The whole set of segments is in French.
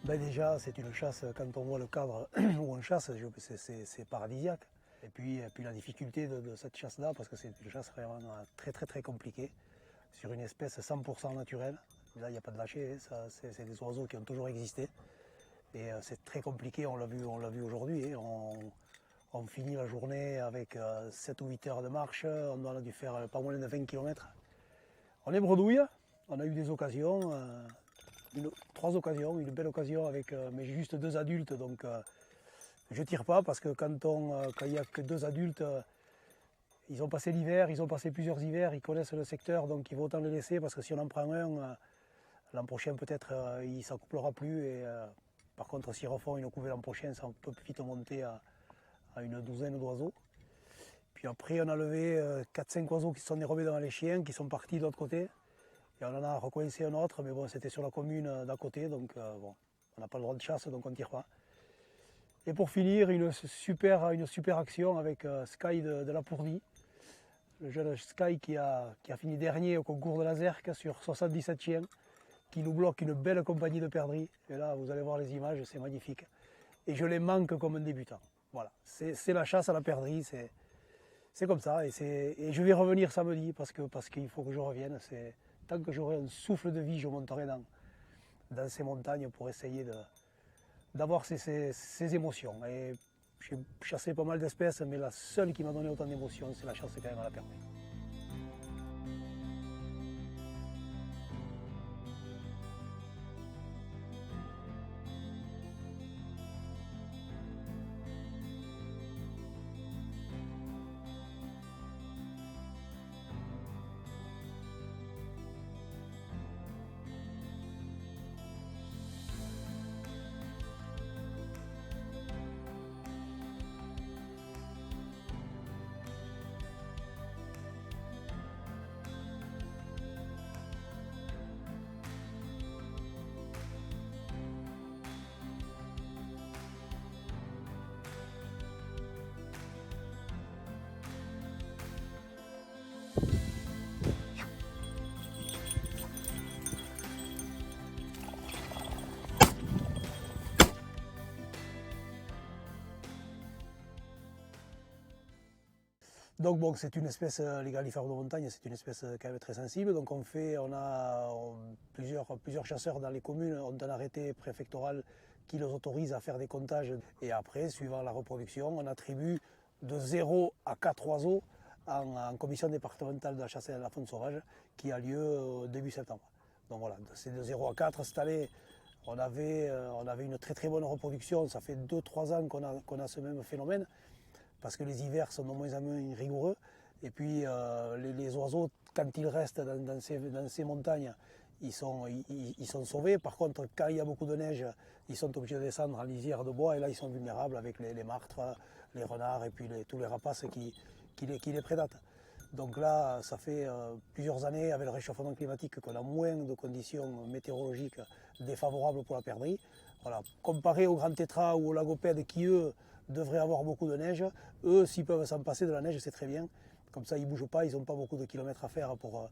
Ben déjà, c'est une chasse, quand on voit le cadre où on chasse, c'est paradisiaque. Et puis la difficulté de cette chasse-là, parce que c'est une chasse vraiment très compliquée, sur une espèce 100% naturelle. Là, il n'y a pas de lâcher, c'est des oiseaux qui ont toujours existé. Et c'est très compliqué, on l'a vu aujourd'hui. On finit la journée avec 7 ou 8 heures de marche, on a dû faire pas moins de 20 km. On est bredouille, on a eu des occasions, 3 occasions, une belle occasion avec mais juste 2 adultes, donc je tire pas parce que quand il n'y a que 2 adultes, ils ont passé l'hiver, ils ont passé plusieurs hivers, ils connaissent le secteur, donc il vaut autant les laisser parce que si on en prend un, l'an prochain peut-être il ne s'accouplera plus. Et par contre, s'ils refont une couvée l'an prochain, ça peut vite monter à une douzaine d'oiseaux. Puis après, on a levé 4-5 oiseaux qui se sont dérobés devant les chiens, qui sont partis de l'autre côté. Et on en a recoincé un autre, mais bon, c'était sur la commune d'à côté, donc bon, on n'a pas le droit de chasse, donc on ne tire pas. Et pour finir, une super action avec Sky de la Pourdy, le jeune Sky qui a fini dernier au concours de la Zerk sur 77 chiens, qui nous bloque une belle compagnie de perdrix. Et là, vous allez voir les images, c'est magnifique. Et je les manque comme un débutant. Voilà, c'est la chasse à la perdrix, c'est comme ça. Et je vais revenir samedi parce qu'il faut que je revienne. Tant que j'aurai un souffle de vie, je monterai dans ces montagnes pour essayer d'avoir ces émotions. Et j'ai chassé pas mal d'espèces, mais la seule qui m'a donné autant d'émotions, c'est la chasse quand même à la perdrix. Donc bon, c'est une espèce, les galifères de montagne, c'est une espèce quand même très sensible. Donc plusieurs chasseurs dans les communes ont un arrêté préfectoral qui les autorise à faire des comptages. Et après, suivant la reproduction, on attribue de 0 à 4 oiseaux en commission départementale de la chasse et de la faune sauvage qui a lieu début septembre. Donc voilà, c'est de 0 à 4. Cette année, on avait une très bonne reproduction. Ça fait 2-3 ans qu'on a ce même phénomène, parce que les hivers sont de moins en moins rigoureux. Et puis les oiseaux, quand ils restent dans ces montagnes, ils sont sauvés. Par contre, quand il y a beaucoup de neige, ils sont obligés de descendre en lisière de bois, et là ils sont vulnérables avec les martres, les renards et puis tous les rapaces qui les prédatent. Donc là, ça fait plusieurs années, avec le réchauffement climatique, qu'on a moins de conditions météorologiques défavorables pour la perdrix. Voilà. Comparé aux grands tétras ou aux lagopèdes qui, eux, devraient avoir beaucoup de neige, eux, s'ils peuvent s'en passer de la neige, c'est très bien. Comme ça, ils ne bougent pas, ils n'ont pas beaucoup de kilomètres à faire pour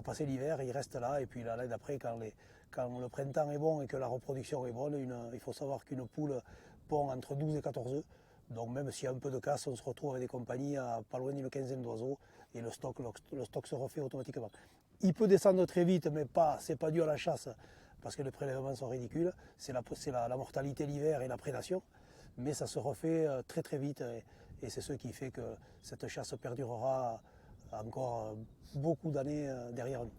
passer l'hiver, ils restent là. Et puis l'année d'après, quand le printemps est bon et que la reproduction est bonne, il faut savoir qu'une poule pond entre 12 et 14 œufs. Donc même s'il y a un peu de casse, on se retrouve avec des compagnies à pas loin d'une quinzaine d'oiseaux, et le stock se refait automatiquement. Il peut descendre très vite, mais ce n'est pas dû à la chasse, parce que les prélèvements sont ridicules. C'est la mortalité l'hiver et la prédation, mais ça se refait très vite, et c'est ce qui fait que cette chasse perdurera encore beaucoup d'années derrière nous.